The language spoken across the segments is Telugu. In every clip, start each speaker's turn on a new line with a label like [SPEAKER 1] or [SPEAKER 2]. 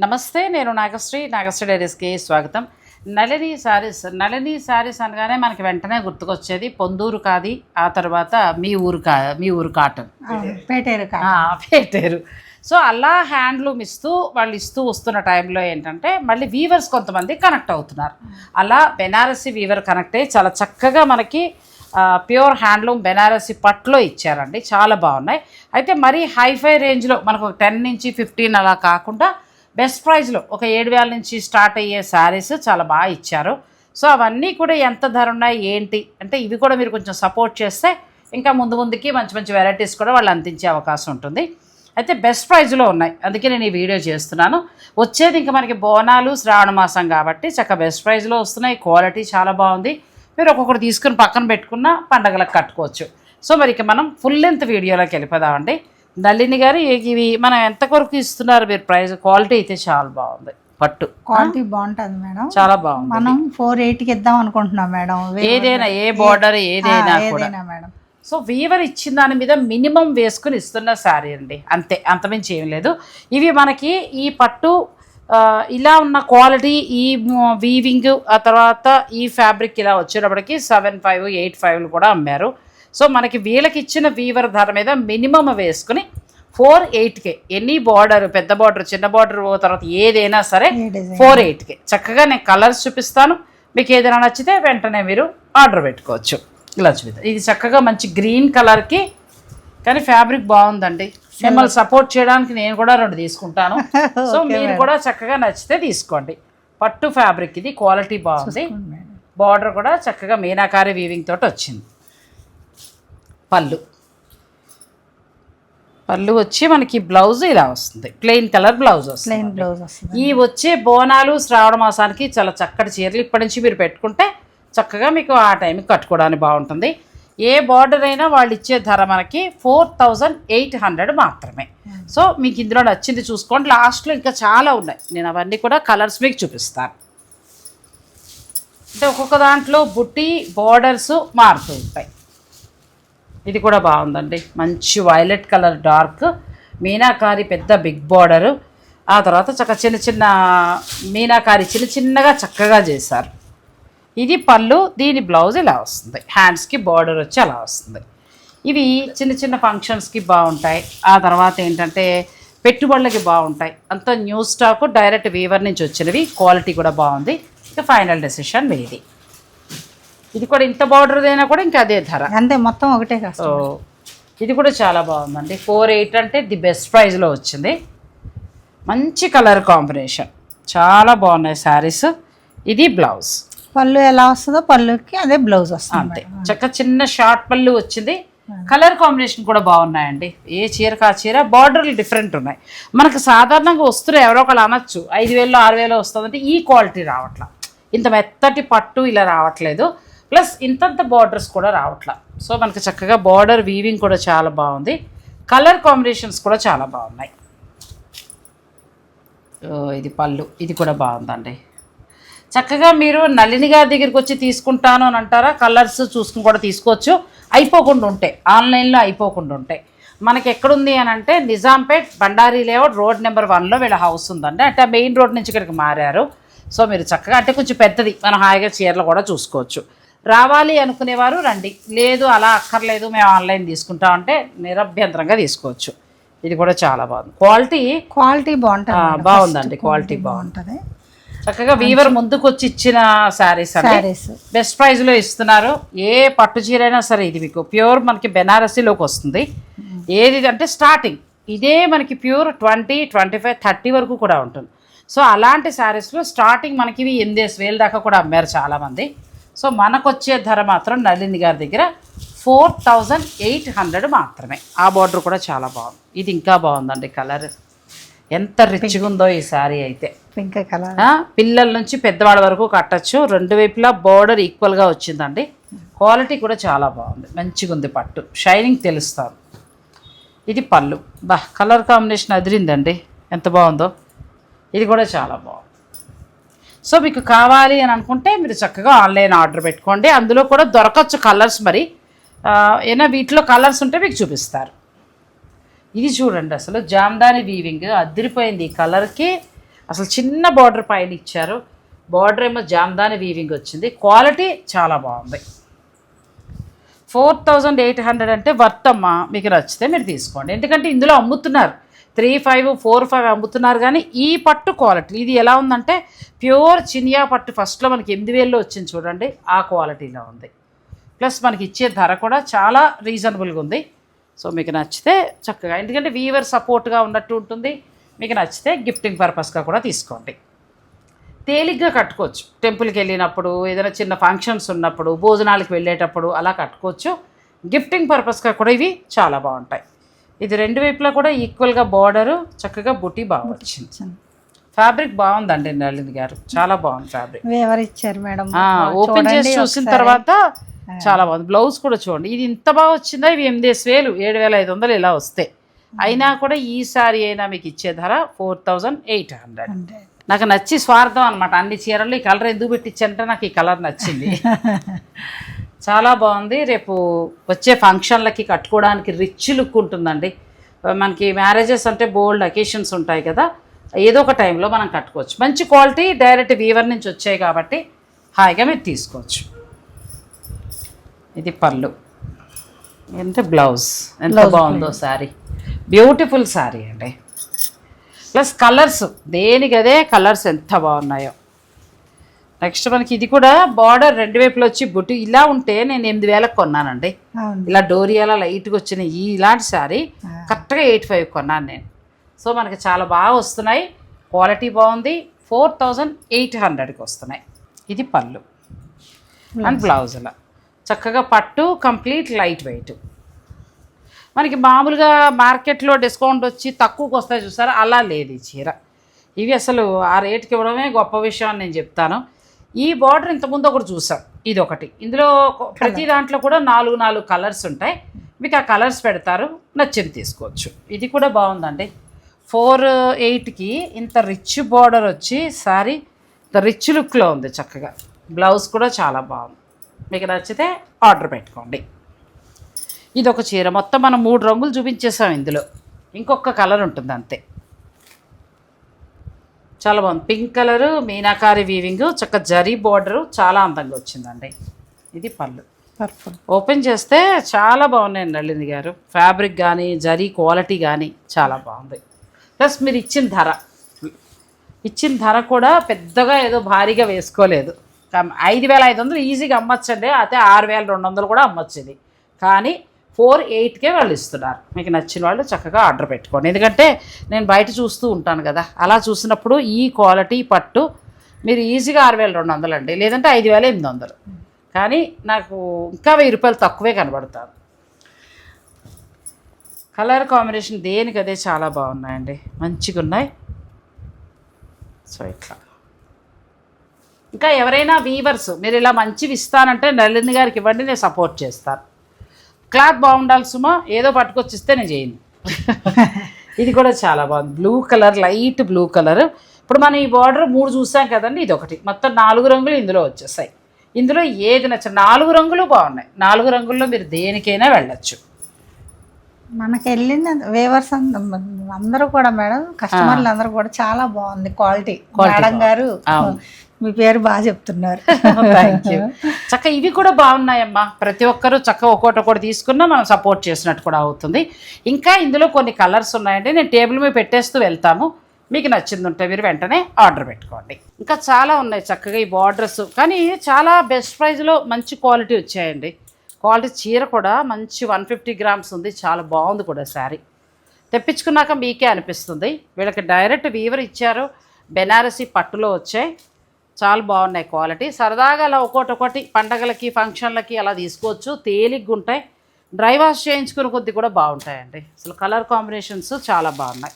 [SPEAKER 1] నమస్తే, నేను నాగశ్రీ డైరీస్కి స్వాగతం. నళిని శారీస్ అనగానే మనకి వెంటనే గుర్తుకొచ్చేది పొందూరు కాది, ఆ తర్వాత మీ ఊరు కాటన్, పేటేరు. సో అలా హ్యాండ్లూమ్ వాళ్ళు ఇస్తూ వస్తున్న టైంలో ఏంటంటే మళ్ళీ వీవర్స్ కొంతమంది కనెక్ట్ అవుతున్నారు. అలా బెనారసి వీవర్ కనెక్ట్ అయ్యి చాలా చక్కగా మనకి ప్యూర్ హ్యాండ్లూమ్ బెనారసి పట్లో ఇచ్చారండి. చాలా బాగున్నాయి. అయితే మరీ హైఫై రేంజ్లో మనకు 10 నుంచి 15 అలా కాకుండా బెస్ట్ ప్రైస్లో ఒక 7,000 నుంచి స్టార్ట్ అయ్యే శారీస్ చాలా బాగా ఇచ్చారు. సో అవన్నీ కూడా ఎంత ధర ఉన్నాయి ఏంటి అంటే ఇవి కూడా మీరు కొంచెం సపోర్ట్ చేస్తే ఇంకా ముందుకి మంచి మంచి వెరైటీస్ కూడా వాళ్ళు అందించే అవకాశం ఉంటుంది. అయితే బెస్ట్ ప్రైజ్లో ఉన్నాయి, అందుకే నేను ఈ వీడియో చేస్తున్నాను. వచ్చేది ఇంకా మనకి బోనాలు శ్రావణ మాసం కాబట్టి చక్కగా బెస్ట్ ప్రైజ్లో వస్తున్నాయి. క్వాలిటీ చాలా బాగుంది. మీరు ఒక్కొక్కటి తీసుకుని పక్కన పెట్టుకున్న పండగలకు కట్టుకోవచ్చు. సో మరి ఇక మనం ఫుల్ లెంత్ వీడియోలోకి వెళ్ళిపోదామండి. నళిని గారు ఇవి మనం ఎంత కొరకు ఇస్తున్నారు మీరు ప్రైస్? క్వాలిటీ అయితే చాలా బాగుంది. పట్టు
[SPEAKER 2] క్వాలిటీ బాగుంటుంది మేడం,
[SPEAKER 1] చాలా బాగుంది.
[SPEAKER 2] మనం 480కి ఇద్దాం అనుకుంటున్నాం మేడం.
[SPEAKER 1] ఏదైనా ఏ బోర్డర్ ఏదైనా
[SPEAKER 2] మేడం.
[SPEAKER 1] సో వీవర్ ఇచ్చిన దాని మీద మినిమం వేసుకుని ఇస్తున్న శారీ అండి, అంతే, అంతమించి ఏం లేదు. ఇవి మనకి ఈ పట్టు ఇలా ఉన్న క్వాలిటీ, ఈ వీవింగ్, ఆ తర్వాత ఈ ఫ్యాబ్రిక్ ఇలా వచ్చేటప్పటికి 7,500, 8,500 కూడా అమ్మారు. సో మనకి వీళ్ళకి ఇచ్చిన వీవర్ ధర మీద మినిమం వేసుకుని 480కే ఎనీ బార్డర్, పెద్ద బార్డర్, చిన్న బార్డర్, తర్వాత ఏదైనా సరే 480కే చక్కగా నేను కలర్స్ చూపిస్తాను. మీకు ఏదైనా నచ్చితే వెంటనే మీరు ఆర్డర్ పెట్టుకోవచ్చు. ఇలా చూపిద్దాం. ఇది చక్కగా మంచి గ్రీన్ కలర్కి, కానీ ఫ్యాబ్రిక్ బాగుందండి. మిమ్మల్ని సపోర్ట్ చేయడానికి నేను కూడా 2 తీసుకుంటాను. సో మీరు కూడా చక్కగా నచ్చితే తీసుకోండి. పట్టు ఫ్యాబ్రిక్ ఇది, క్వాలిటీ బాగుంది. బార్డర్ కూడా చక్కగా మీనాకారి వీవింగ్ తోటి వచ్చింది. పళ్ళు వచ్చి మనకి బ్లౌజ్ ఇలా వస్తుంది, ప్లెయిన్ కలర్ బ్లౌజ్ వస్తుంది. ఈ వచ్చే బోనాలు శ్రావణ మాసానికి చాలా చక్కటి చీరలు ఇప్పటి నుంచి మీరు పెట్టుకుంటే చక్కగా మీకు ఆ టైంకి కట్టుకోవడానికి బాగుంటుంది. ఏ బార్డర్ అయినా వాళ్ళు ఇచ్చే ధర మనకి 4,800 మాత్రమే. సో మీకు ఇందులో నచ్చింది చూసుకోండి. లాస్ట్లో ఇంకా చాలా ఉన్నాయి, నేను అవన్నీ కూడా కలర్స్ మీకు చూపిస్తాను. అంటే ఒక్కొక్క దాంట్లో బుట్టి బార్డర్స్ మారుతూ ఉంటాయి. ఇది కూడా బాగుందండి, మంచి వైలెట్ కలర్ డార్క్ మీనాకారి పెద్ద బిగ్ బార్డరు, ఆ తర్వాత చక్కగా చిన్న చిన్న మీనాకారి చిన్నగా చక్కగా చేశారు. ఇది పళ్ళు, దీని బ్లౌజ్ ఇలా వస్తుంది, హ్యాండ్స్కి బార్డర్ వచ్చి అలా వస్తుంది. ఇవి చిన్న ఫంక్షన్స్కి బాగుంటాయి. ఆ తర్వాత ఏంటంటే పెట్టుబడులకి బాగుంటాయి. అంతా న్యూ స్టాక్, డైరెక్ట్ వీవర్ నుంచి వచ్చినవి, క్వాలిటీ కూడా బాగుంది. ఇక ఫైనల్ డెసిషన్ మీది. ఇది కూడా ఇంత బార్డర్ అయినా కూడా ఇంకా అదే ధర,
[SPEAKER 2] అంతే, మొత్తం ఒకటే.
[SPEAKER 1] సో ఇది కూడా చాలా బాగుందండి. 480 అంటే ది బెస్ట్ ప్రైస్లో వచ్చింది. మంచి కలర్ కాంబినేషన్, చాలా బాగున్నాయి శారీస్. ఇది బ్లౌజ్,
[SPEAKER 2] పళ్ళు ఎలా వస్తుందో పళ్ళుకి అదే బ్లౌజ్ వస్తుంది.
[SPEAKER 1] అంతే, చక్కగా చిన్న షార్ట్ పళ్ళు వచ్చింది. కలర్ కాంబినేషన్ కూడా బాగున్నాయండి. ఏ చీరకు ఆ చీర బార్డర్లు డిఫరెంట్ ఉన్నాయి. మనకు సాధారణంగా వస్తున్నాయి, ఎవరో ఒకళ్ళు అనొచ్చు 5,000, 6,000 వస్తుందంటే ఈ క్వాలిటీ రావట్లా, ఇంత మెత్తటి పట్టు ఇలా రావట్లేదు, ప్లస్ ఇంతంత బార్డర్స్ కూడా రావట్లా. సో మనకు చక్కగా బార్డర్ వీవింగ్ కూడా చాలా బాగుంది. కలర్ కాంబినేషన్స్ కూడా చాలా బాగున్నాయి. ఇది పళ్ళు, ఇది కూడా బాగుందండి. చక్కగా మీరు నళిని గారి దగ్గరికి వచ్చి తీసుకుంటాను అని అంటారా, కలర్స్ చూసుకుని కూడా తీసుకోవచ్చు. అయిపోకుండా ఉంటాయి, ఆన్లైన్లో అయిపోకుండా ఉంటాయి. మనకి ఎక్కడుంది అని అంటే Nizampet Bandari layout road number 1లో వీళ్ళ హౌస్ ఉందండి. అంటే మెయిన్ రోడ్ నుంచి ఇక్కడికి మారారు. సో మీరు చక్కగా, అంటే కొంచెం పెద్దది, మనం హాయిగా చీరలు కూడా చూసుకోవచ్చు. రావాలి అనుకునేవారు రండి, లేదు అలా అక్కర్లేదు మేము ఆన్లైన్ తీసుకుంటామంటే నిరభ్యంతరంగా తీసుకోవచ్చు. ఇది కూడా చాలా బాగుంది. క్వాలిటీ బాగుందండి, క్వాలిటీ బాగుంటుంది. చక్కగా వీవర్ ముందుకు వచ్చి ఇచ్చిన శారీస్ అండి, బెస్ట్ ప్రైస్లో ఇస్తున్నారు. ఏ పట్టు చీర అయినా సరే ఇది మీకు ప్యూర్ మనకి బెనారసీలోకి వస్తుంది. ఏది అంటే స్టార్టింగ్ ఇదే మనకి ప్యూర్ 20, 25, 30 వరకు కూడా ఉంటుంది. సో అలాంటి శారీస్లో స్టార్టింగ్ మనకి ఇవి 8,000 దాకా కూడా అమ్మారు చాలామంది. సో మనకు వచ్చే ధర మాత్రం నళిని గారి దగ్గర 4,800 మాత్రమే. ఆ బార్డర్ కూడా చాలా బాగుంది. ఇది ఇంకా బాగుందండి, కలర్ ఎంత రిచ్గా ఉందో ఈ శారీ అయితే.
[SPEAKER 2] పింక్ కలర్,
[SPEAKER 1] పిల్లల నుంచి పెద్దవాళ్ళ వరకు కట్టచ్చు. 2 వైపులా బార్డర్ ఈక్వల్గా వచ్చిందండి. క్వాలిటీ కూడా చాలా బాగుంది, మంచిగా ఉంది. పట్టు షైనింగ్ తెలుస్తారు. ఇది పళ్ళు, కలర్ కాంబినేషన్ అదిరిందండి, ఎంత బాగుందో. ఇది కూడా చాలా బాగుంది. సో మీకు కావాలి అని అనుకుంటే మీరు చక్కగా ఆన్లైన్ ఆర్డర్ పెట్టుకోండి. అందులో కూడా దొరకచ్చు కలర్స్. మరి ఏమైనా వీటిలో కలర్స్ ఉంటే మీకు చూపిస్తారు. ఇది చూడండి, అసలు జామ్దాని వీవింగ్ అదిరిపోయింది. ఈ కలర్కి అసలు చిన్న బార్డర్ పైన ఇచ్చారు. బార్డర్ ఏమో జామ్దాని వీవింగ్ వచ్చింది. క్వాలిటీ చాలా బాగుంది. 4800 అంటే వర్త్ అమ్మా. మీకు నచ్చితే మీరు తీసుకోండి. ఎందుకంటే ఇందులో అమ్ముతున్నారు 3500, 4500 అమ్ముతున్నారు. కానీ ఈ పట్టు క్వాలిటీ ఇది ఎలా ఉందంటే ప్యూర్ చినియా పట్టు. ఫస్ట్లో మనకి 8000లో వచ్చింది చూడండి, ఆ క్వాలిటీలో ఉంది. ప్లస్ మనకి ఇచ్చే ధర కూడా చాలా రీజనబుల్గా ఉంది. సో మీకు నచ్చితే చక్కగా, ఎందుకంటే వీవర్ సపోర్ట్గా ఉన్నట్టు ఉంటుంది. మీకు నచ్చితే గిఫ్టింగ్ పర్పస్గా కూడా తీసుకోండి. తేలిగ్గా కట్టుకోవచ్చు. టెంపుల్కి వెళ్ళినప్పుడు, ఏదైనా చిన్న ఫంక్షన్స్ ఉన్నప్పుడు, భోజనాలకు వెళ్ళేటప్పుడు అలా కట్టుకోవచ్చు. గిఫ్టింగ్ పర్పస్గా కూడా ఇవి చాలా బాగుంటాయి. ఇది రెండు వైపులా కూడా ఈక్వల్గా బార్డరు, చక్కగా బుటీ బాగా వచ్చింది. ఫ్యాబ్రిక్ బాగుందండి నళిని గారు, చాలా బాగుంది ఫ్యాబ్రిక్.
[SPEAKER 2] ఎవరు ఇచ్చారు మేడం?
[SPEAKER 1] ఓపెన్ చేసి చూసిన తర్వాత చాలా బాగుంది. బ్లౌజ్ కూడా చూడండి, ఇది ఇంత బాగా వచ్చిందా. ఇవి 8000, 7500 ఇలా వస్తాయి. అయినా కూడా ఈ సారీ అయినా మీకు ఇచ్చే ధర 4800. నాకు నచ్చి స్వార్థం అనమాట. అన్ని చీరలు ఈ కలర్ ఎందుకు పెట్టించారంటే నాకు ఈ కలర్ నచ్చింది. చాలా బాగుంది. రేపు వచ్చే ఫంక్షన్లకి కట్టుకోవడానికి రిచ్ లుక్ ఉంటుందండి. మనకి మ్యారేజెస్ అంటే బోల్డ్ అకేషన్స్ ఉంటాయి కదా, ఏదో ఒక టైంలో మనం కట్టుకోవచ్చు. మంచి క్వాలిటీ, డైరెక్ట్ వీవర్ నుంచి వచ్చాయి కాబట్టి హాయిగా మీరు తీసుకోవచ్చు. ఇది పళ్ళు, అంటే బ్లౌజ్ ఎంత బాగుందో శారీ. బ్యూటిఫుల్ శారీ అండి. ప్లస్ కలర్స్ దేనికదే కలర్స్ ఎంత బాగున్నాయో. నెక్స్ట్ మనకి ఇది కూడా బార్డర్ రెండు వైపులు వచ్చి బుట్టి ఇలా ఉంటే నేను 8000కి కొన్నానండి. ఇలా డోరియాలా లైట్గా వచ్చిన ఇలాంటి శారీ కరెక్ట్గా 85 కొన్నాను నేను. సో మనకి చాలా బాగా వస్తున్నాయి, క్వాలిటీ బాగుంది. 4800కి వస్తున్నాయి. ఇది పళ్ళు అండ్ బ్లౌజ్. అలా చక్కగా పట్టు, కంప్లీట్ లైట్ వెయిట్. మనకి మామూలుగా మార్కెట్లో డిస్కౌంట్ వచ్చి తక్కువకి వస్తాయి చూసారా, అలా లేదు ఈ చీర. ఇవి అసలు ఆ రేటుకి ఇవ్వడమే గొప్ప విషయం అని నేను చెప్తాను. ఈ బార్డర్ ఇంతకుముందు ఒకటి చూసాం, ఇది ఒకటి. ఇందులో ప్రతి దాంట్లో కూడా 4 కలర్స్ ఉంటాయి. మీకు ఆ కలర్స్ పెడతారు, నచ్చింది తీసుకోవచ్చు. ఇది కూడా బాగుందండి. 4800కి ఇంత రిచ్ బార్డర్ వచ్చి శారీ ఇంత రిచ్ లుక్లో ఉంది చక్కగా. బ్లౌజ్ కూడా చాలా బాగుంది. మీకు నచ్చితే ఆర్డర్ పెట్టుకోండి. ఇది ఒక చీర. మొత్తం మనం 3 రంగులు చూపించేసాం. ఇందులో ఇంకొక కలర్ ఉంటుంది అంతే. చాలా బాగుంది. పింక్ కలరు, మీనాకారి వీవింగ్, చక్క జరీ బార్డరు, చాలా అందంగా వచ్చిందండి. ఇది పళ్ళు.
[SPEAKER 2] పర్పుల్
[SPEAKER 1] ఓపెన్ చేస్తే చాలా బాగున్నాయండి నళిని గారు. ఫ్యాబ్రిక్ కానీ జరీ క్వాలిటీ కానీ చాలా బాగుంది. ప్లస్ మీరు ఇచ్చిన ధర కూడా పెద్దగా ఏదో భారీగా వేసుకోలేదు. 5500 ఈజీగా అమ్మచ్చండి. అయితే 6200 కూడా అమ్మచ్చు ఇది. కానీ 4800కే వాళ్ళు ఇస్తున్నారు. మీకు నచ్చిన వాళ్ళు చక్కగా ఆర్డర్ పెట్టుకోండి. ఎందుకంటే నేను బయట చూస్తూ ఉంటాను కదా, అలా చూసినప్పుడు ఈ క్వాలిటీ పట్టు మీరు ఈజీగా 6200 అండి, లేదంటే 5800. కానీ నాకు ఇంకా 1000 రూపాయలు తక్కువే కనబడతారు. కలర్ కాంబినేషన్ దేనికదే చాలా బాగున్నాయండి, మంచిగా ఉన్నాయి. సో ఇట్లా ఇంకా ఎవరైనా వీవర్స్ మీరు ఇలా మంచివి ఇస్తానంటే నళిని గారికి ఇవ్వండి, నేను సపోర్ట్ చేస్తాను. క్లాత్ బాగుండాలి సుమా, ఏదో పట్టుకొచ్చిస్తే నేను చేయను. ఇది కూడా చాలా బాగుంది. Blue colour, light blue colour. ఇప్పుడు మనం ఈ బార్డర్ 3 చూసాం కదండి, ఇది ఒకటి. మొత్తం 4 రంగులు ఇందులో వచ్చేసాయి. ఇందులో ఏది నచ్చ 4 రంగులు బాగున్నాయి. 4 రంగుల్లో మీరు దేనికైనా వెళ్ళచ్చు.
[SPEAKER 2] మనకి వెళ్ళిన వేవర్స్ అందరూ కూడా మేడం, కస్టమర్లు అందరూ కూడా చాలా బాగుంది క్వాలిటీ. మేడం గారు మీ పేరు బాగా చెప్తున్నారు.
[SPEAKER 1] Thank you. చక్క ఇవి కూడా బాగున్నాయమ్మా. ప్రతి ఒక్కరూ చక్క ఒక్కొక్కటి తీసుకున్నా మనం సపోర్ట్ చేసినట్టు కూడా అవుతుంది. ఇంకా ఇందులో కొన్ని కలర్స్ ఉన్నాయండి, నేను టేబుల్ మీద పెట్టేస్తూ వెళ్తాము. మీకు నచ్చింది ఉంటే మీరు వెంటనే ఆర్డర్ పెట్టుకోండి. ఇంకా చాలా ఉన్నాయి చక్కగా ఈ బార్డర్స్. కానీ చాలా బెస్ట్ ప్రైస్లో మంచి క్వాలిటీ వచ్చాయండి. క్వాలిటీ చీర కూడా మంచి 150 గ్రామ్స్ ఉంది, చాలా బాగుంది కూడా శారీ. తెప్పించుకున్నాక మీకే అనిపిస్తుంది. వీళ్ళకి డైరెక్ట్ వీవర్ ఇచ్చారు, బెనారసీ పట్టులో వచ్చాయి, చాలా బాగున్నాయి క్వాలిటీ. సరదాగా అలా ఒక్కొక్కటి పండగలకి ఫంక్షన్లకి అలా తీసుకోవచ్చు, తేలిగ్గా ఉంటాయి. డ్రై వాష్ చేయించుకునే కొద్ది కూడా బాగుంటాయండి. అసలు కలర్ కాంబినేషన్స్ చాలా బాగున్నాయి.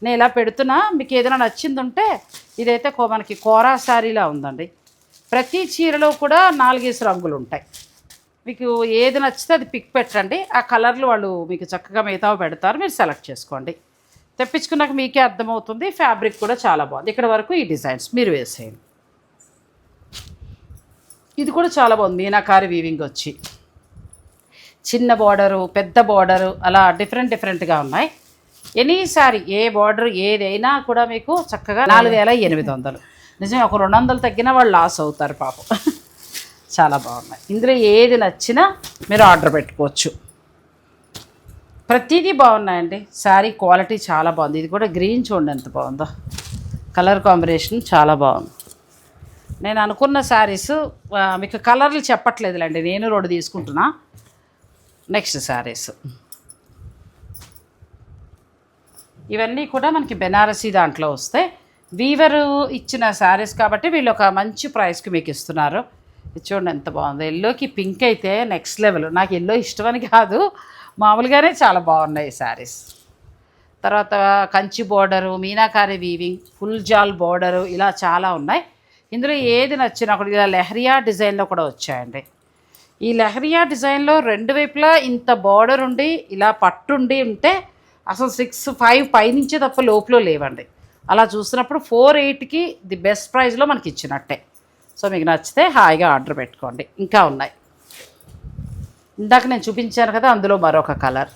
[SPEAKER 1] నేను ఇలా పెడుతున్నా, మీకు ఏదైనా నచ్చింది ఉంటే ఇదైతే మనకి కోరా శారీలా ఉందండి. ప్రతి చీరలో కూడా 4 రంగులు ఉంటాయి. మీకు ఏది నచ్చితే అది పిక్ పెట్టండి, ఆ కలర్లు వాళ్ళు మీకు చక్కగా మిగతావి పెడతారు, మీరు సెలెక్ట్ చేసుకోండి. తెప్పించుకున్నాక మీకే అర్థమవుతుంది. ఫ్యాబ్రిక్ కూడా చాలా బాగుంది. ఇక్కడ వరకు ఈ డిజైన్స్ మీరు వేసేయండి. ఇది కూడా చాలా బాగుంది. మీనాకారి వీవింగ్ వచ్చి చిన్న బార్డరు, పెద్ద బార్డరు, అలా డిఫరెంట్గా ఉన్నాయి. ఎనీ సారీ ఏ బార్డర్ ఏదైనా కూడా మీకు చక్కగా 4800. నిజమే, ఒక 200 తగ్గినా వాళ్ళు లాస్ అవుతారు పాపం. చాలా బాగున్నాయి. ఇందులో ఏది నచ్చినా మీరు ఆర్డర్ పెట్టుకోవచ్చు. ప్రతిదీ బాగున్నాయండి. శారీ క్వాలిటీ చాలా బాగుంది. ఇది కూడా గ్రీన్ చూడండి ఎంత బాగుందో, కలర్ కాంబినేషన్ చాలా బాగుంది. నేను అనుకున్న శారీస్ మీకు కలర్లు చెప్పట్లేదులేండి, నేను 2 తీసుకుంటున్నా. నెక్స్ట్ శారీస్ ఇవన్నీ కూడా మనకి బెనారసీ దాంట్లో వస్తాయి. వీవర్ ఇచ్చిన శారీస్ కాబట్టి వీళ్ళు ఒక మంచి ప్రైస్కి మీకు ఇస్తున్నారు. ఇది చూడండి ఎంత బాగుంది. ఎల్లోకి పింక్ అయితే నెక్స్ట్ లెవెల్. నాకు ఎల్లో ఇష్టమని కాదు, మామూలుగానే చాలా బాగున్నాయి ఈ శారీస్. తర్వాత Kanchi border, Meenakari weaving, full జాల్ బోర్డరు, ఇలా చాలా ఉన్నాయి. ఇందులో ఏది నచ్చినా కూడా ఇలా లెహరియా డిజైన్లో కూడా వచ్చాయండి. ఈ లెహరియా డిజైన్లో 2 వైపులా ఇంత బోర్డర్ ఉండి ఇలా పట్టుండి ఉంటే అసలు 6-5 పైనుంచే తప్ప లోపల లేవండి. అలా చూసినప్పుడు 4-8కి ది బెస్ట్ ప్రైస్లో మనకి ఇచ్చినట్టే. సో మీకు నచ్చితే హాయిగా ఆర్డర్ పెట్టుకోండి. ఇంకా ఉన్నాయి, ఇందాక నేను చూపించాను కదా, అందులో మరొక కలర్.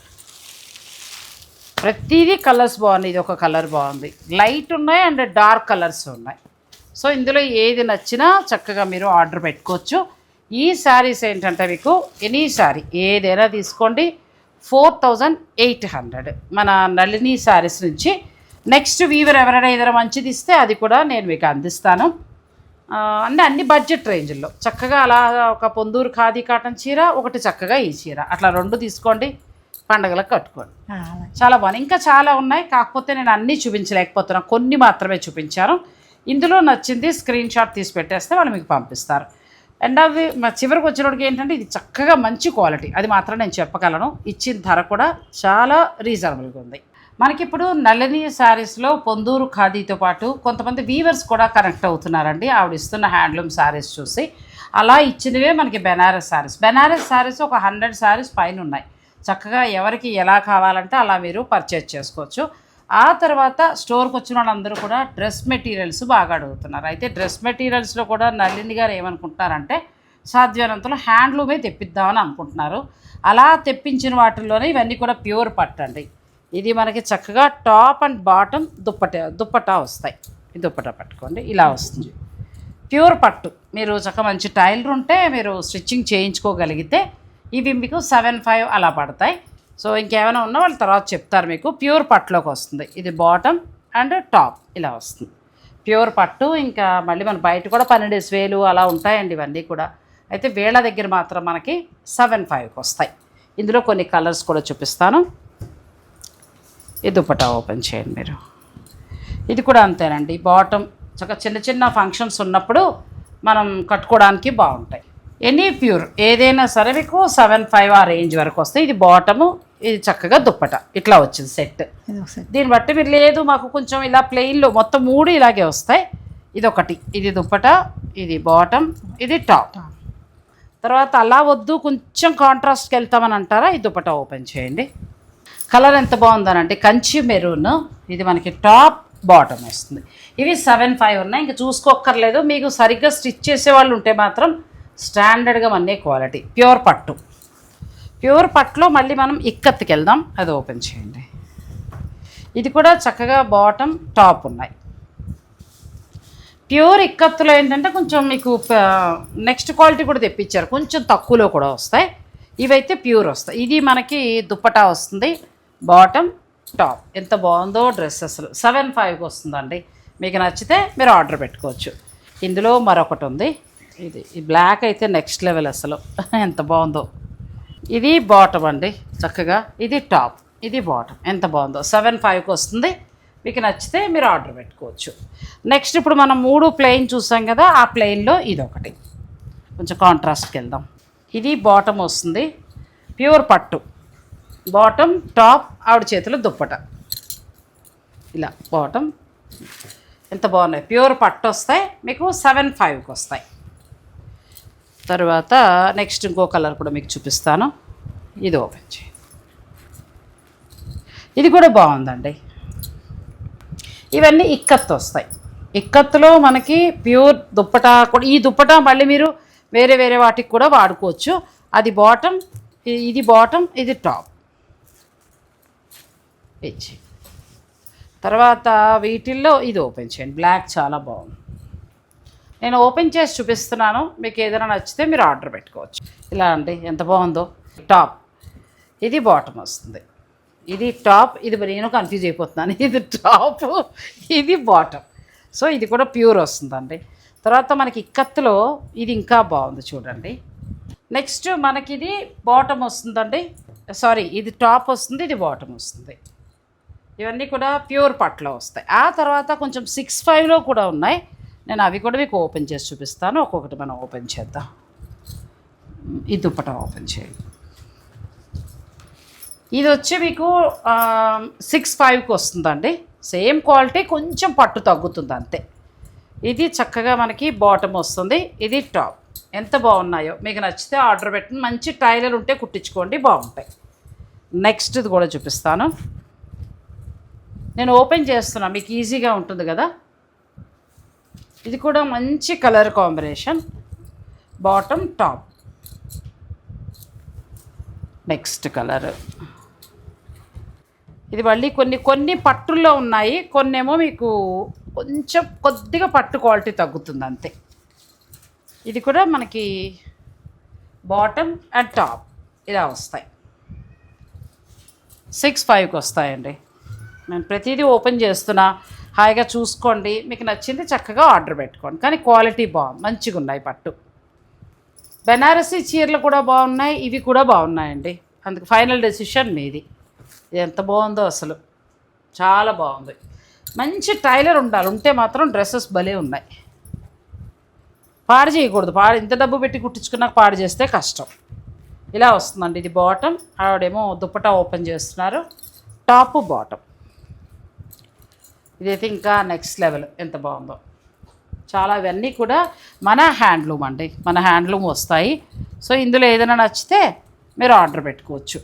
[SPEAKER 1] ప్రతిదీ కలర్స్ బాగున్నాయి. ఇది ఒక కలర్ బాగుంది, లైట్ ఉన్నాయి అండ్ డార్క్ కలర్స్ ఉన్నాయి. సో ఇందులో ఏది నచ్చినా చక్కగా మీరు ఆర్డర్ పెట్టుకోవచ్చు. ఈ శారీస్ ఏంటంటే మీకు ఎనీ శారీ ఏదైనా తీసుకోండి 4800 మన నళిని శారీస్ నుంచి. నెక్స్ట్ వీవర్ ఎవరైనా ఏదైనా మంచిది ఇస్తే అది కూడా నేను మీకు అందిస్తాను. అంటే అన్ని బడ్జెట్ రేంజ్లో చక్కగా అలా ఒక పొందూరు ఖాదీ కాటన్ చీర, ఒకటి చక్కగా ఈ చీర, అట్లా 2 తీసుకోండి, పండగలకు కట్టుకోండి. చాలా బాగున్నాయి. ఇంకా చాలా ఉన్నాయి, కాకపోతే నేను అన్నీ చూపించలేకపోతున్నాను, కొన్ని మాత్రమే చూపించాను. ఇందులో నచ్చింది స్క్రీన్ షాట్ తీసి పెట్టేస్తే వాళ్ళు మీకు పంపిస్తారు. అండ్ అవి మా చివరికి వచ్చినోడికి ఏంటంటే ఇది చక్కగా మంచి క్వాలిటీ, అది మాత్రం నేను చెప్పగలను. ఇచ్చిన ధర కూడా చాలా రీజనబుల్గా ఉంది. మనకిప్పుడు నళిని శారీస్లో పొందూరు ఖాదీతో పాటు కొంతమంది వీవర్స్ కూడా కనెక్ట్ అవుతున్నారండి. ఆవిడ ఇస్తున్న హ్యాండ్లూమ్ శారీస్ చూసి అలా ఇచ్చినవే మనకి బెనారస్ శారీస్. బెనారస్ శారీస్ ఒక 100 శారీస్ పైన ఉన్నాయి. చక్కగా ఎవరికి ఎలా కావాలంటే అలా మీరు పర్చేజ్ చేసుకోవచ్చు. ఆ తర్వాత స్టోర్కి వచ్చిన వాళ్ళందరూ కూడా డ్రెస్ మెటీరియల్స్ బాగా అడుగుతున్నారు. అయితే డ్రెస్ మెటీరియల్స్లో కూడా నళిని గారు ఏమనుకుంటున్నారంటే సాధ్యమైనంతలో హ్యాండ్లూమే తెప్పిద్దామని అనుకుంటున్నారు. అలా తెప్పించిన వాటిల్లోనే ఇవన్నీ కూడా ప్యూర్ పట్టు అండి. ఇది మనకి చక్కగా టాప్ అండ్ బాటమ్ దుప్పటా వస్తాయి. ఈ దుప్పటా పట్టుకోండి, ఇలా వస్తుంది ప్యూర్ పట్టు. మీరు చక్కగా మంచి టైలర్ ఉంటే మీరు స్టిచ్చింగ్ చేయించుకోగలిగితే ఇవి మీకు 7,500 అలా పడతాయి. సో ఇంకేమైనా ఉన్నా వాళ్ళు తర్వాత చెప్తారు మీకు. ప్యూర్ పట్టులోకి వస్తుంది. ఇది బాటమ్ అండ్ టాప్ ఇలా వస్తుంది ప్యూర్ పట్టు. ఇంకా మళ్ళీ మన బయట కూడా 12,000 అలా ఉంటాయండి ఇవన్నీ కూడా. అయితే వీళ్ళ దగ్గర మాత్రం మనకి 7,500కి వస్తాయి. ఇందులో కొన్ని కలర్స్ కూడా చూపిస్తాను. ఈ దుపట్టా ఓపెన్ చేయండి మీరు. ఇది కూడా అంతేనండి, బాటమ్ చక్కగా చిన్న చిన్న ఫంక్షన్స్ ఉన్నప్పుడు మనం కట్టుకోవడానికి బాగుంటాయి. ఎనీ ప్యూర్ ఏదైనా సరే మీకు 7,500 ఆ రేంజ్ వరకు వస్తాయి. ఇది బాటము, ఇది చక్కగా దుప్పట ఇట్లా వచ్చింది సెట్. దీన్ని బట్టి మీరు లేదు మాకు కొంచెం ఇలా ప్లెయిన్లో మొత్తం 3 ఇలాగే వస్తాయి. ఇది ఒకటి, ఇది దుప్పట, ఇది బాటమ్, ఇది టాప్. తర్వాత అలా వద్దు కొంచెం కాంట్రాస్ట్కి వెళ్తామని అంటారా, ఈ దుప్పట ఓపెన్ చేయండి. కలర్ ఎంత బాగుందనంటే కంచి మెరూన్. ఇది మనకి టాప్ బాటమ్ వస్తుంది. ఇవి 7,500 ఉన్నాయి. ఇంకా చూసుకోక్కర్లేదు. మీకు సరిగ్గా స్టిచ్ చేసేవాళ్ళు ఉంటే మాత్రం స్టాండర్డ్గా మన్నే క్వాలిటీ. ప్యూర్ పట్టు. ప్యూర్ పట్టులో మళ్ళీ మనం ఇక్కత్కి వెళ్దాం. అది ఓపెన్ చేయండి. ఇది కూడా చక్కగా బాటమ్ టాప్ ఉన్నాయి. ప్యూర్ ఇక్కత్తులో ఏంటంటే కొంచెం మీకు నెక్స్ట్ క్వాలిటీ కూడా తెప్పించారు, కొంచెం తక్కువలో కూడా వస్తాయి. ఇవైతే ప్యూర్ వస్తాయి. ఇది మనకి దుప్పటా వస్తుంది, బాటమ్ టాప్. ఎంత బాగుందో డ్రెస్, అసలు 7,500కి వస్తుందండి. మీకు నచ్చితే మీరు ఆర్డర్ పెట్టుకోవచ్చు. ఇందులో మరొకటి ఉంది, ఇది ఈ బ్లాక్ అయితే నెక్స్ట్ లెవెల్, అసలు ఎంత బాగుందో. ఇది బాటమ్ అండి చక్కగా, ఇది టాప్, ఇది బాటమ్. ఎంత బాగుందో 7,500కి వస్తుంది. మీకు నచ్చితే మీరు ఆర్డర్ పెట్టుకోవచ్చు. నెక్స్ట్ ఇప్పుడు మనం 3 ప్లెయిన్ చూసాం కదా, ఆ ప్లెయిన్లో ఇది ఒకటి కొంచెం కాంట్రాస్ట్కి వెళ్దాం. ఇది బాటమ్ వస్తుంది, ప్యూర్ పట్టు, బాటమ్ టాప్, ఆవిడ చేతిలో దుప్పట, ఇలా బాటమ్. ఎంత బాగున్నాయి, ప్యూర్ పట్టు వస్తాయి మీకు 7,500కి వస్తాయి. తర్వాత నెక్స్ట్ ఇంకో కలర్ కూడా మీకు చూపిస్తాను. ఇది ఓపెన్ చేయండి. ఇది కూడా బాగుందండి. ఇవన్నీ ఇక్కత్తు వస్తాయి. ఇక్కత్తులో మనకి ప్యూర్ దుప్పటా కూడా. ఈ దుప్పటా మళ్ళీ మీరు వేరే వేరే వాటికి కూడా వాడుకోవచ్చు. అది బాటమ్, ఇది బాటమ్, ఇది టాప్. తర్వాత వీటిల్లో ఇది ఓపెన్ చేయండి, బ్లాక్ చాలా బాగుంది. నేను ఓపెన్ చేసి చూపిస్తున్నాను, మీకు ఏదైనా నచ్చితే మీరు ఆర్డర్ పెట్టుకోవచ్చు. ఇలా అండి, ఎంత బాగుందో. టాప్, ఇది బాటమ్ వస్తుంది. ఇది టాప్, ఇది నేను కన్ఫ్యూజ్ అయిపోతున్నాను. ఇది టాప్, ఇది బాటమ్. సో ఇది కూడా ప్యూర్ వస్తుందండి. తర్వాత మనకి ఇక్కత్తులో ఇది ఇంకా బాగుంది చూడండి. నెక్స్ట్ మనకి ఇది బాటమ్ వస్తుందండి, సారీ ఇది టాప్ వస్తుంది, ఇది బాటమ్ వస్తుంది. ఇవన్నీ కూడా ప్యూర్ పట్లో వస్తాయి. ఆ తర్వాత కొంచెం 6'5" కూడా ఉన్నాయి. నేను అవి కూడా మీకు ఓపెన్ చేసి చూపిస్తాను. ఒక్కొక్కటి మనం ఓపెన్ చేద్దాం. ఈ దుప్పటా ఓపెన్ చేయండి. ఇది వచ్చి మీకు 6'5" వస్తుందండి. సేమ్ క్వాలిటీ, కొంచెం పట్టు తగ్గుతుంది అంతే. ఇది చక్కగా మనకి బాటమ్ వస్తుంది, ఇది టాప్. ఎంత బాగున్నాయో, మీకు నచ్చితే ఆర్డర్ పెట్టండి. మంచి టైలర్ ఉంటే కుట్టించుకోండి, బాగుంటాయి. నెక్స్ట్ ఇది కూడా చూపిస్తాను. నేను ఓపెన్ చేస్తున్నా, మీకు ఈజీగా ఉంటుంది కదా. ఇది కూడా మంచి colour combination, bottom top. Next colour ఇది మళ్ళీ కొన్ని పట్టుల్లో ఉన్నాయి, కొన్నేమో మీకు కొంచెం కొద్దిగా పట్టు క్వాలిటీ తగ్గుతుంది అంతే. ఇది కూడా మనకి బాటమ్ అండ్ టాప్ ఇలా వస్తాయి. 6'5" వస్తాయండి. నేను ప్రతిదీ ఓపెన్ చేస్తున్నా, హాయిగా చూసుకోండి. మీకు నచ్చింది చక్కగా ఆర్డర్ పెట్టుకోండి. కానీ క్వాలిటీ బాగుంది, మంచిగా ఉన్నాయి పట్టు. బెనారసీ చీరలు కూడా బాగున్నాయి, ఇవి కూడా బాగున్నాయండి. అందుకు ఫైనల్ డెసిషన్ మీది. ఇది ఎంత బాగుందో అసలు, చాలా బాగుంది. మంచి టైలర్ ఉండాలి, ఉంటే మాత్రం డ్రెస్సెస్ భలే ఉన్నాయి. పాడు చేయకూడదు, ఇంత డబ్బు పెట్టి కుట్టించుకున్నాక పాడు చేస్తే కష్టం. ఇలా వస్తుందండి. ఇది బాటమ్, ఆవిడేమో దుప్పటా ఓపెన్ చేస్తున్నారు. టాప్ బాటమ్, ఇదైతే ఇంకా నెక్స్ట్ లెవెల్, ఎంత బాగుందో చాలా. ఇవన్నీ కూడా మన హ్యాండ్లూమ్ అండి, మన హ్యాండ్లూమ్ వస్తాయి. సో ఇందులో ఏదైనా నచ్చితే మీరు ఆర్డర్ పెట్టుకోవచ్చు.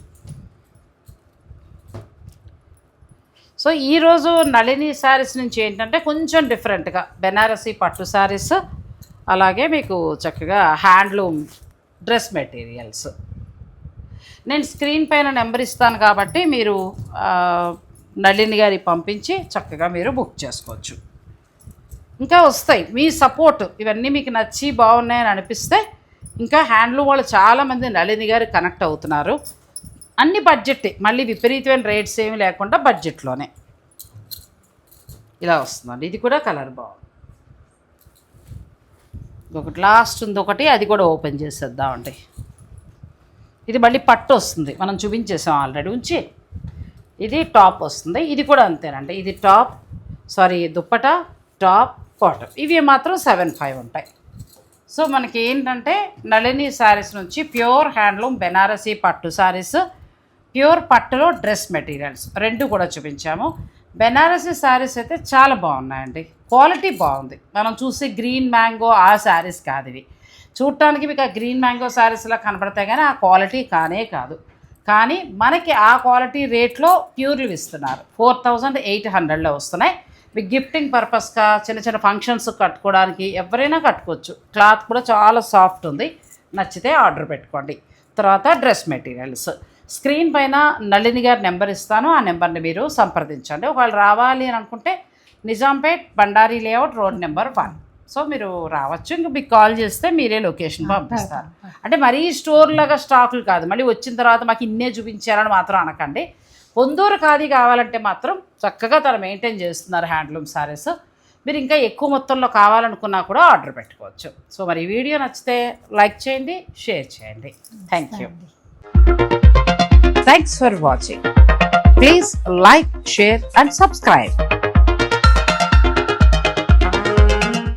[SPEAKER 1] సో ఈరోజు నళిని శారీస్ నుంచి ఏంటంటే కొంచెం డిఫరెంట్గా బెనారసీ పట్టు శారీస్, అలాగే మీకు చక్కగా హ్యాండ్లూమ్ డ్రెస్ మెటీరియల్స్. నేను స్క్రీన్ పైన నెంబర్ ఇస్తాను కాబట్టి మీరు నళిని గారికి పంపించి చక్కగా మీరు బుక్ చేసుకోవచ్చు. ఇంకా వస్తాయి, మీ సపోర్ట్ ఇవన్నీ మీకు నచ్చి బాగున్నాయని అనిపిస్తే ఇంకా హ్యాండ్లూమ్ వాళ్ళు చాలామంది నళిని గారు కనెక్ట్ అవుతున్నారు. అన్ని బడ్జెట్, మళ్ళీ విపరీతమైన రేట్స్ ఏమి లేకుండా బడ్జెట్లోనే ఇలా వస్తుందండి. ఇది కూడా కలర్ బాగుంది. ఒకటి లాస్ట్ ఉంది ఒకటి, అది కూడా ఓపెన్ చేసేద్దామండి. ఇది మళ్ళీ పట్టు వస్తుంది, మనం చూపించేసాం ఆల్రెడీ ఉంచి. ఇది టాప్ వస్తుంది, ఇది కూడా అంతేనండి. ఇది top, sorry dupatta, top, bottom. ఇవి మాత్రం 7'5" ఉంటాయి. సో మనకి ఏంటంటే నళిని శారీస్ నుంచి ప్యూర్ హ్యాండ్లూమ్ బెనారసీ పట్టు శారీస్, ప్యూర్ పట్టులో డ్రెస్ మెటీరియల్స్ రెండు కూడా చూపించాము. బెనారసీ శారీస్ అయితే చాలా బాగున్నాయండి, క్వాలిటీ బాగుంది. మనం చూసే గ్రీన్ మ్యాంగో ఆ శారీస్ కాదు ఇవి. చూడటానికి మీకు ఆ గ్రీన్ మ్యాంగో శారీస్లా కనపడతాయి కానీ ఆ క్వాలిటీ కానే కాదు. కానీ మనకి ఆ క్వాలిటీ రేట్లో ప్యూర్లు ఇస్తున్నారు. 4,800లో వస్తున్నాయి. మీకు గిఫ్టింగ్ పర్పస్గా చిన్న చిన్న ఫంక్షన్స్ కట్టుకోవడానికి ఎవరైనా కట్టుకోవచ్చు. క్లాత్ కూడా చాలా సాఫ్ట్ ఉంది, నచ్చితే ఆర్డర్ పెట్టుకోండి. తర్వాత డ్రెస్ మెటీరియల్స్ స్క్రీన్ పైన నళిని గారి నెంబర్ ఇస్తాను, ఆ నెంబర్ని మీరు సంప్రదించండి. ఒకవేళ రావాలి అని అనుకుంటే Nizampet Bandari layout road number 1. So మీరు రావచ్చు, ఇంక మీకు కాల్ చేస్తే మీరే లొకేషన్ పంపిస్తారు. అంటే మరీ స్టోర్ లాగా స్టాకులు కాదు, మళ్ళీ వచ్చిన తర్వాత మాకు ఇన్నే చూపించారని మాత్రం అనకండి. పొందూరు ఖాదీ కావాలంటే మాత్రం చక్కగా తను మెయింటైన్ చేస్తున్నారు హ్యాండ్లూమ్ శారీస్. మీరు ఇంకా ఎక్కువ మొత్తంలో కావాలనుకున్నా కూడా ఆర్డర్ పెట్టుకోవచ్చు. సో మరి ఈ వీడియో నచ్చితే లైక్ చేయండి, షేర్ చేయండి. Thank you. Thanks for watching. Please like, share and subscribe.